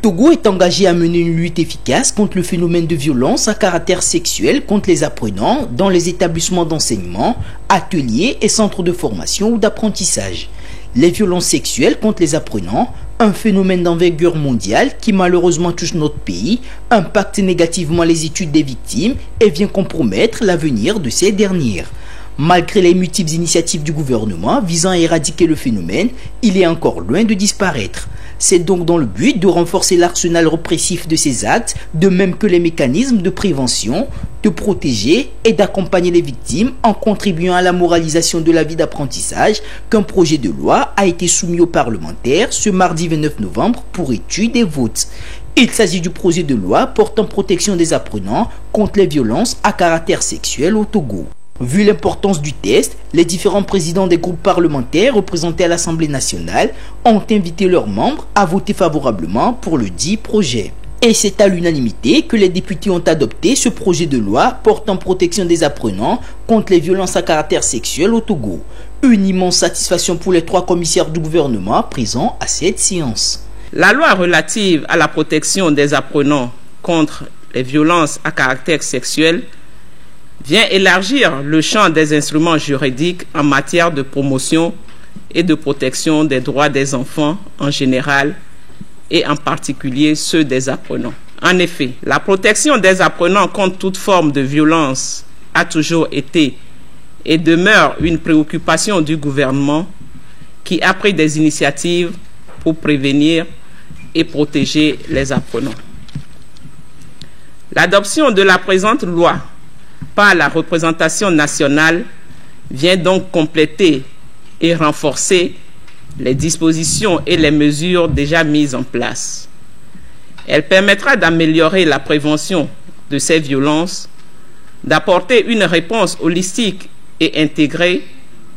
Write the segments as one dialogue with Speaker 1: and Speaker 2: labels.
Speaker 1: Togo est engagé à mener une lutte efficace contre le phénomène de violence à caractère sexuel contre les apprenants dans les établissements d'enseignement, ateliers et centres de formation ou d'apprentissage. Les violences sexuelles contre les apprenants, un phénomène d'envergure mondiale qui malheureusement touche notre pays, impacte négativement les études des victimes et vient compromettre l'avenir de ces dernières. Malgré les multiples initiatives du gouvernement visant à éradiquer le phénomène, il est encore loin de disparaître. C'est donc dans le but de renforcer l'arsenal répressif de ces actes, de même que les mécanismes de prévention, de protéger et d'accompagner les victimes en contribuant à la moralisation de la vie d'apprentissage qu'un projet de loi a été soumis aux parlementaires ce mardi 29 novembre pour étude et vote. Il s'agit du projet de loi portant protection des apprenants contre les violences à caractère sexuel au Togo. Vu l'importance du test, les différents présidents des groupes parlementaires représentés à l'Assemblée nationale ont invité leurs membres à voter favorablement pour le dit projet. Et c'est à l'unanimité que les députés ont adopté ce projet de loi portant protection des apprenants contre les violences à caractère sexuel au Togo. Une immense satisfaction pour les 3 commissaires du gouvernement présents à cette séance.
Speaker 2: La loi relative à la protection des apprenants contre les violences à caractère sexuel vient élargir le champ des instruments juridiques en matière de promotion et de protection des droits des enfants en général et en particulier ceux des apprenants. En effet, la protection des apprenants contre toute forme de violence a toujours été et demeure une préoccupation du gouvernement qui a pris des initiatives pour prévenir et protéger les apprenants. L'adoption de la présente loi par la représentation nationale vient donc compléter et renforcer les dispositions et les mesures déjà mises en place. Elle permettra d'améliorer la prévention de ces violences, d'apporter une réponse holistique et intégrée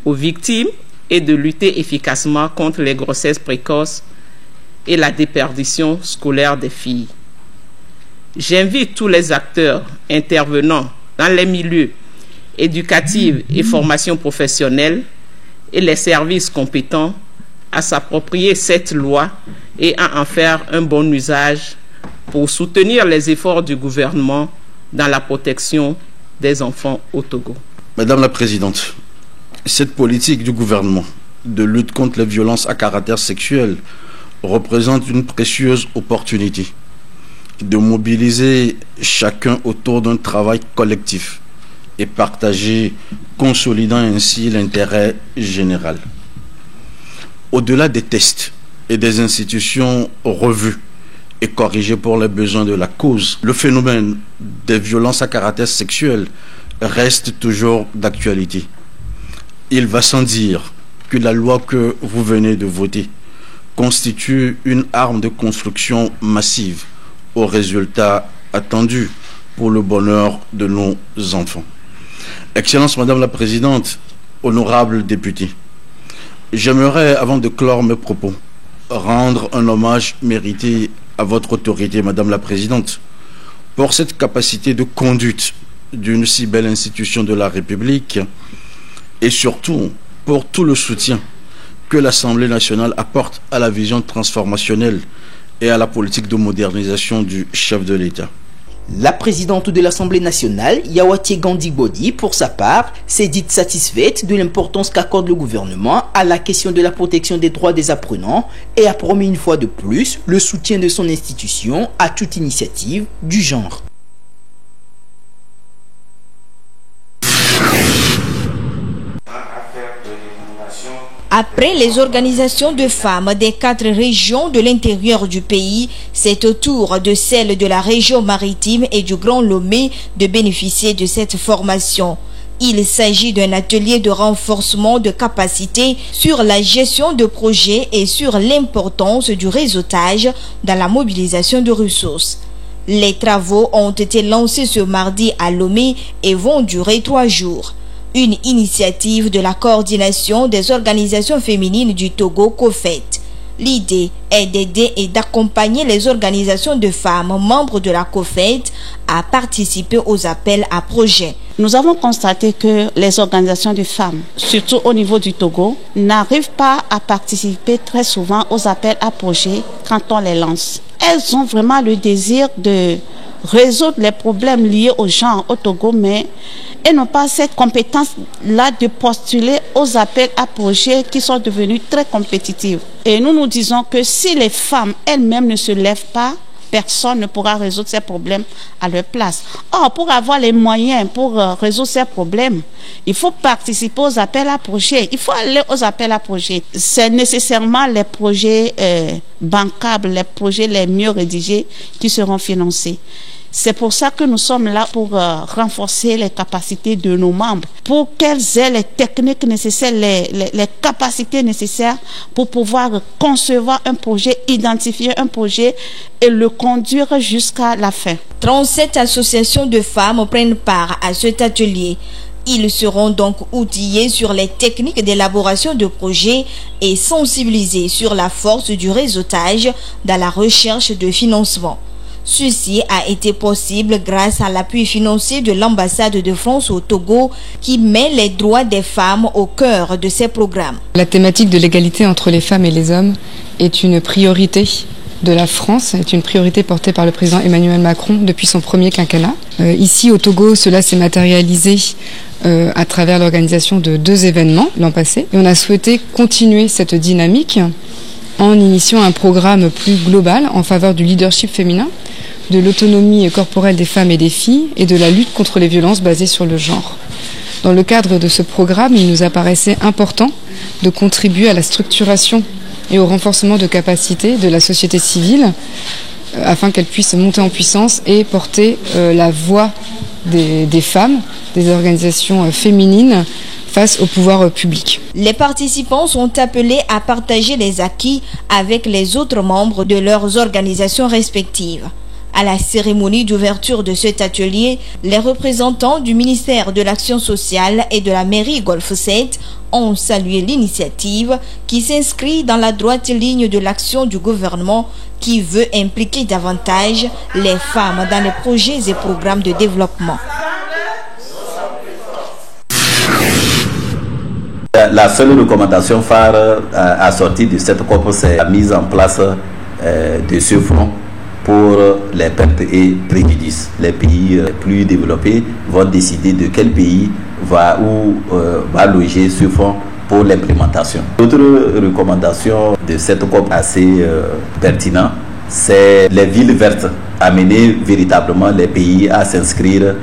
Speaker 2: aux victimes et de lutter efficacement contre les grossesses précoces et la déperdition scolaire des filles. J'invite tous les acteurs intervenant dans les milieux éducatifs et formation professionnelle et les services compétents à s'approprier cette loi et à en faire un bon usage pour soutenir les efforts du gouvernement dans la protection des enfants au Togo.
Speaker 3: Madame la Présidente, cette politique du gouvernement de lutte contre les violences à caractère sexuel représente une précieuse opportunité de mobiliser chacun autour d'un travail collectif et partagé, consolidant ainsi l'intérêt général. Au-delà des tests et des institutions revues et corrigées pour les besoins de la cause, le phénomène des violences à caractère sexuel reste toujours d'actualité. Il va sans dire que la loi que vous venez de voter constitue une arme de construction massive aux résultats attendus pour le bonheur de nos enfants. Excellence Madame la Présidente, honorables députés, j'aimerais, avant de clore mes propos, rendre un hommage mérité à votre autorité, Madame la Présidente, pour cette capacité de conduite d'une si belle institution de la République et surtout pour tout le soutien que l'Assemblée nationale apporte à la vision transformationnelle et à la politique de modernisation du chef de l'État.
Speaker 1: La présidente de l'Assemblée nationale, Yawate Gandhi-Bodi, pour sa part, s'est dite satisfaite de l'importance qu'accorde le gouvernement à la question de la protection des droits des apprenants et a promis une fois de plus le soutien de son institution à toute initiative du genre.
Speaker 4: Après les organisations de femmes des 4 régions de l'intérieur du pays, c'est au tour de celles de la région maritime et du Grand Lomé de bénéficier de cette formation. Il s'agit d'un atelier de renforcement de capacités sur la gestion de projets et sur l'importance du réseautage dans la mobilisation de ressources. Les travaux ont été lancés ce mardi à Lomé et vont durer 3 jours. Une initiative de la coordination des organisations féminines du Togo, COFET. L'idée est d'aider et d'accompagner les organisations de femmes membres de la COFET à participer aux appels à projets.
Speaker 5: Nous avons constaté que les organisations de femmes, surtout au niveau du Togo, n'arrivent pas à participer très souvent aux appels à projets quand on les lance. elles ont vraiment le désir de résoudre les problèmes liés au genre au Togo, mais elles n'ont pas cette compétence-là de postuler aux appels à projets qui sont devenus très compétitifs. Et nous disons que si les femmes elles-mêmes ne se lèvent pas, personne ne pourra résoudre ces problèmes à leur place. Or, pour avoir les moyens pour résoudre ces problèmes, il faut participer aux appels à projets. Il faut aller aux appels à projets. C'est nécessairement les projets bancables, les projets les mieux rédigés qui seront financés. C'est pour ça que nous sommes là pour renforcer les capacités de nos membres, pour qu'elles aient les techniques nécessaires, les capacités nécessaires pour pouvoir concevoir un projet, identifier un projet et le conduire jusqu'à la fin.
Speaker 4: 37 associations de femmes prennent part à cet atelier. Ils seront donc outillés sur les techniques d'élaboration de projets et sensibilisés sur la force du réseautage dans la recherche de financement. Ceci a été possible grâce à l'appui financier de l'ambassade de France au Togo qui met les droits des femmes au cœur de ces programmes.
Speaker 6: La thématique de l'égalité entre les femmes et les hommes est une priorité de la France, est une priorité portée par le président Emmanuel Macron depuis son premier quinquennat. Ici au Togo, cela s'est matérialisé à travers l'organisation de 2 événements l'an passé. Et on a souhaité continuer cette dynamique en initiant un programme plus global en faveur du leadership féminin, de l'autonomie corporelle des femmes et des filles et de la lutte contre les violences basées sur le genre. Dans le cadre de ce programme, il nous apparaissait important de contribuer à la structuration et au renforcement de capacités de la société civile afin qu'elle puisse monter en puissance et porter la voix des femmes, des organisations féminines face au pouvoir public.
Speaker 4: Les participants sont appelés à partager les acquis avec les autres membres de leurs organisations respectives. À la cérémonie d'ouverture de cet atelier, les représentants du ministère de l'Action sociale et de la mairie Golfe 7 ont salué l'initiative qui s'inscrit dans la droite ligne de l'action du gouvernement qui veut impliquer davantage les femmes dans les projets et programmes de développement.
Speaker 7: La seule recommandation phare assortie de cette COP, c'est la mise en place de ce fonds pour les pertes et préjudices. Les pays plus développés vont décider de quel pays va loger ce fonds pour l'implémentation. D'autres recommandations de cette COP assez pertinentes, c'est les villes vertes, amener véritablement les pays à s'inscrire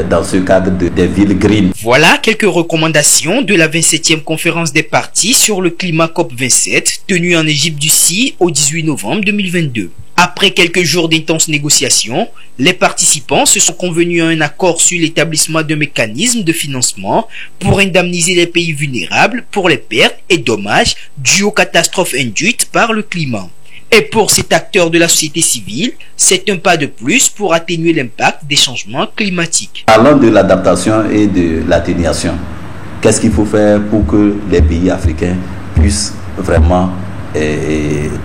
Speaker 7: dans ce cadre des villes green.
Speaker 1: Voilà quelques recommandations de la 27e conférence des parties sur le climat COP27 tenue en Égypte du 6 au 18 novembre 2022. Après quelques jours d'intenses négociations, les participants se sont convenus à un accord sur l'établissement d'un mécanisme de financement pour indemniser les pays vulnérables pour les pertes et dommages dus aux catastrophes induites par le climat. Et pour cet acteur de la société civile, c'est un pas de plus pour atténuer l'impact des changements climatiques.
Speaker 7: Parlant de l'adaptation et de l'atténuation, qu'est-ce qu'il faut faire pour que les pays africains puissent vraiment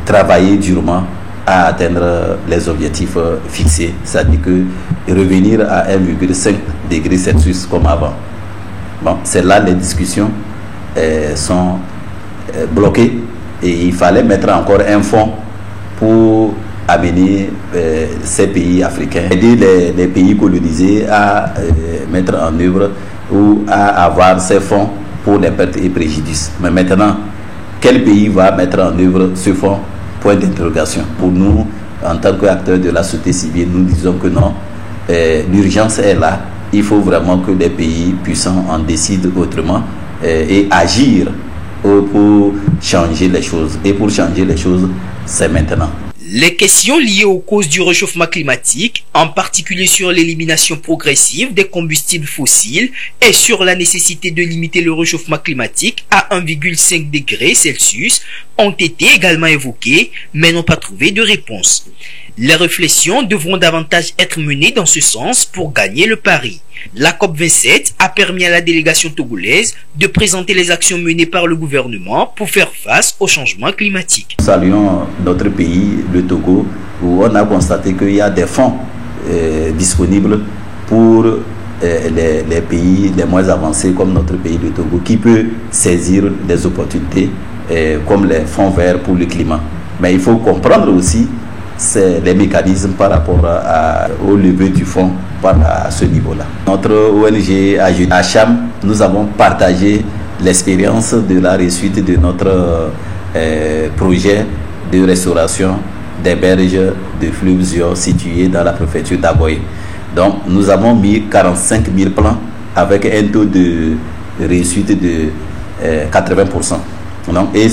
Speaker 7: travailler durement à atteindre les objectifs fixés, c'est-à-dire que revenir à 1,5 degré Celsius comme avant. Bon, c'est là les discussions sont bloquées et il fallait mettre encore un fonds pour amener ces pays africains, aider les pays colonisés à mettre en œuvre ou à avoir ces fonds pour les pertes et préjudices. Mais maintenant, quel pays va mettre en œuvre ce fonds? Point d'interrogation. Pour nous, en tant qu'acteurs de la société civile, nous disons que non, l'urgence est là. Il faut vraiment que les pays puissants en décident autrement et agir pour changer les choses. Et pour changer les choses, c'est maintenant.
Speaker 1: Les questions liées aux causes du réchauffement climatique, en particulier sur l'élimination progressive des combustibles fossiles et sur la nécessité de limiter le réchauffement climatique à 1,5 degré Celsius, ont été également évoquées, mais n'ont pas trouvé de réponse. Les réflexions devront davantage être menées dans ce sens pour gagner le pari. La COP27 a permis à la délégation togolaise de présenter les actions menées par le gouvernement pour faire face au changement climatique.
Speaker 7: Nous saluons notre pays, le Togo, où on a constaté qu'il y a des fonds disponibles pour les pays les moins avancés comme notre pays, le Togo, qui peut saisir des opportunités comme les fonds verts pour le climat. Mais il faut comprendre aussi les mécanismes par rapport au lever du fonds à ce niveau-là. Notre ONG Acham, nous avons partagé l'expérience de la réussite de notre projet de restauration des berges de fleuves situés dans la préfecture d'Aboye. Donc nous avons mis 45 000 plans avec un taux de réussite de 80%. Donc, et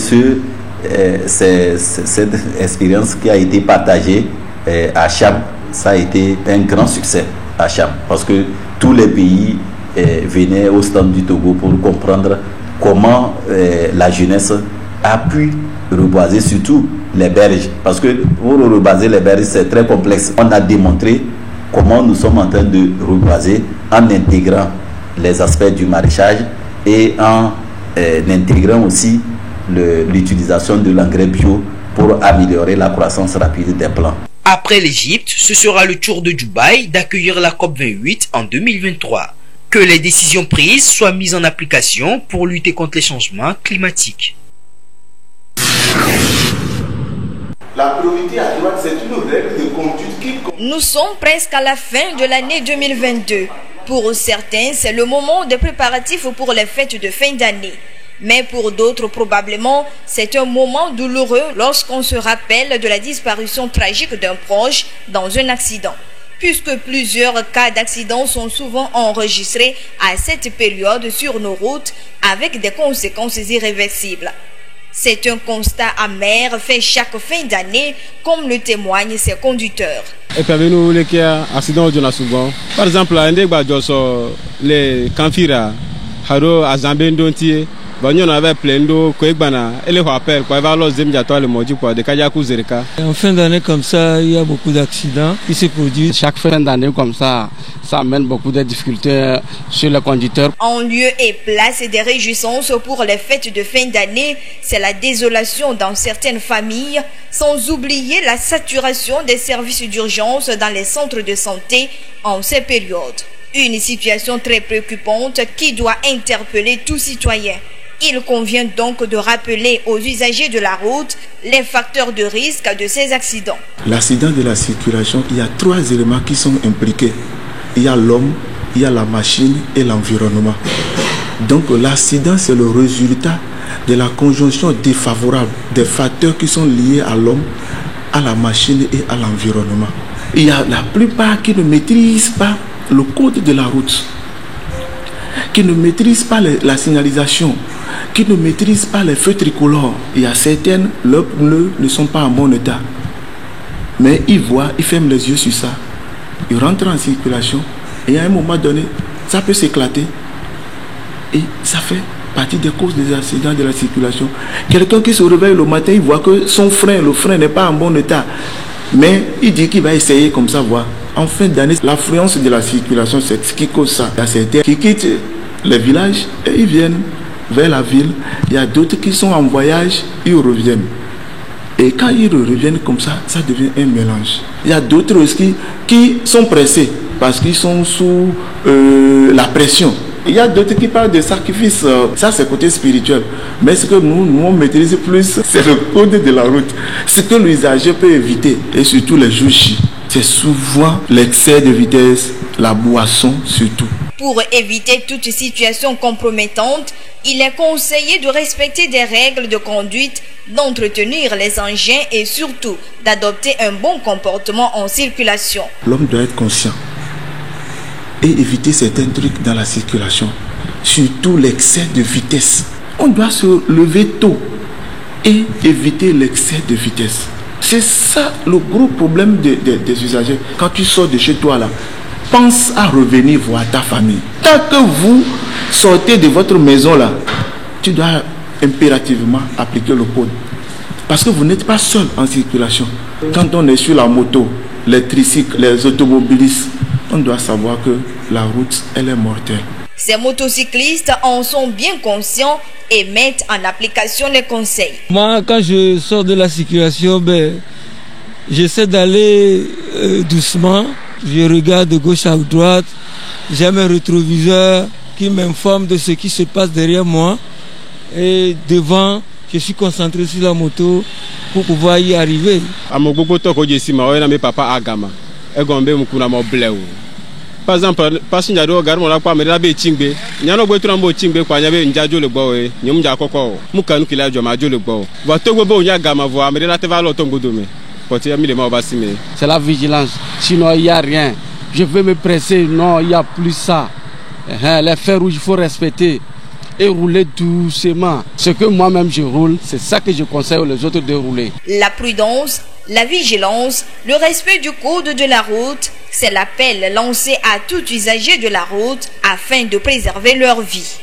Speaker 7: cette expérience qui a été partagée à Cham, ça a été un grand succès à Cham, parce que tous les pays venaient au stand du Togo pour comprendre comment la jeunesse a pu reboiser surtout les berges, parce que pour reboiser les berges c'est très complexe. On a démontré comment nous sommes en train de reboiser en intégrant les aspects du maraîchage et en intégrant aussi l'utilisation de l'engrais bio pour améliorer la croissance rapide des plants.
Speaker 1: Après l'Égypte, ce sera le tour de Dubaï d'accueillir la COP28 en 2023. Que les décisions prises soient mises en application pour lutter contre les changements climatiques.
Speaker 8: La priorité à droite, c'est une règle de conduite qui...
Speaker 4: Nous sommes presque à la fin de l'année 2022. Pour certains, c'est le moment des préparatifs pour les fêtes de fin d'année. Mais pour d'autres, probablement, c'est un moment douloureux lorsqu'on se rappelle de la disparition tragique d'un proche dans un accident, puisque plusieurs cas d'accident sont souvent enregistrés à cette période sur nos routes avec des conséquences irréversibles. C'est un constat amer fait chaque fin d'année, comme le témoignent ces conducteurs.
Speaker 9: Par exemple, les Kanfira, Haro, Azambendontier, Bagnon avait plein d'eau, Koegbana, et les rappels, quoi, Valos Zemdiato, le Modi, quoi, de Kayaku Zereka.
Speaker 10: En fin d'année comme ça, il y a beaucoup d'accidents qui se produisent.
Speaker 9: Chaque fin d'année comme ça amène beaucoup de difficultés sur les conducteurs.
Speaker 4: En lieu et place des réjouissances pour les fêtes de fin d'année, c'est la désolation dans certaines familles, sans oublier la saturation des services d'urgence dans les centres de santé en ces périodes. Une situation très préoccupante qui doit interpeller tout citoyen. Il convient donc de rappeler aux usagers de la route les facteurs de risque de ces accidents.
Speaker 8: L'accident de la circulation, il y a 3 éléments qui sont impliqués. Il y a l'homme, il y a la machine et l'environnement. Donc l'accident, c'est le résultat de la conjonction défavorable des facteurs qui sont liés à l'homme, à la machine et à l'environnement. Il y a la plupart qui ne maîtrisent pas le code de la route, qui ne maîtrisent pas la signalisation, qui ne maîtrisent pas les feux tricolores. Il y a certaines, leurs pneus ne sont pas en bon état. Mais ils voient, ils ferment les yeux sur ça. Ils rentrent en circulation et à un moment donné, ça peut s'éclater. Et ça fait partie des causes des accidents de la circulation. Quelqu'un qui se réveille le matin, il voit que le frein n'est pas en bon état. Mais il dit qu'il va essayer comme ça, voir. En fin d'année, l'affluence de la circulation, c'est ce qui cause ça. Il y a certains qui quittent les villages et ils viennent vers la ville. Il y a d'autres qui sont en voyage, ils reviennent. Et quand ils reviennent comme ça, ça devient un mélange. Il y a d'autres aussi qui sont pressés parce qu'ils sont sous la pression. Il y a d'autres qui parlent de sacrifice. Ça, c'est côté spirituel. Mais ce que nous on maîtrise plus, c'est le code de la route. Ce que l'usager peut éviter, et surtout les jours J, c'est souvent l'excès de vitesse, la boisson surtout.
Speaker 4: Pour éviter toute situation compromettante, il est conseillé de respecter des règles de conduite, d'entretenir les engins et surtout d'adopter un bon comportement en circulation.
Speaker 8: L'homme doit être conscient et éviter certains trucs dans la circulation, surtout l'excès de vitesse. On doit se lever tôt et éviter l'excès de vitesse. C'est ça le gros problème des usagers. Quand tu sors de chez toi là, pense à revenir voir ta famille. Tant que vous sortez de votre maison là, tu dois impérativement appliquer le code. Parce que vous n'êtes pas seul en circulation. Quand on est sur la moto, les tricycles, les automobilistes, on doit savoir que la route, elle est mortelle.
Speaker 4: Ces motocyclistes en sont bien conscients et mettent en application les conseils.
Speaker 10: Moi, quand je sors de la circulation, j'essaie d'aller doucement. Je regarde de gauche à droite. J'ai mes rétroviseurs qui m'informent de ce qui se passe derrière moi. Et devant, je suis concentré sur la moto pour pour pouvoir y arriver.
Speaker 9: Par exemple, passenger do garmo la kwa mera be chingbe nyano bo trambo chingbe kwa nyabe njajo le gbo e nyum ja kokko mu kanu kila jo ma jo le gbo wa to gbo nya ga ma vo amere la te va lo tongo do me porte mi le ma ba sime.
Speaker 11: C'est la vigilance, sinon il y a rien. Je vais me presser, non, il y a plus ça. Les feux rouges il faut respecter et rouler doucement. Ce que moi-même je roule, c'est ça que je conseille aux autres de rouler.
Speaker 4: La prudence, la vigilance, le respect du code de la route, c'est l'appel lancé à tout usager de la route afin de préserver leur vie.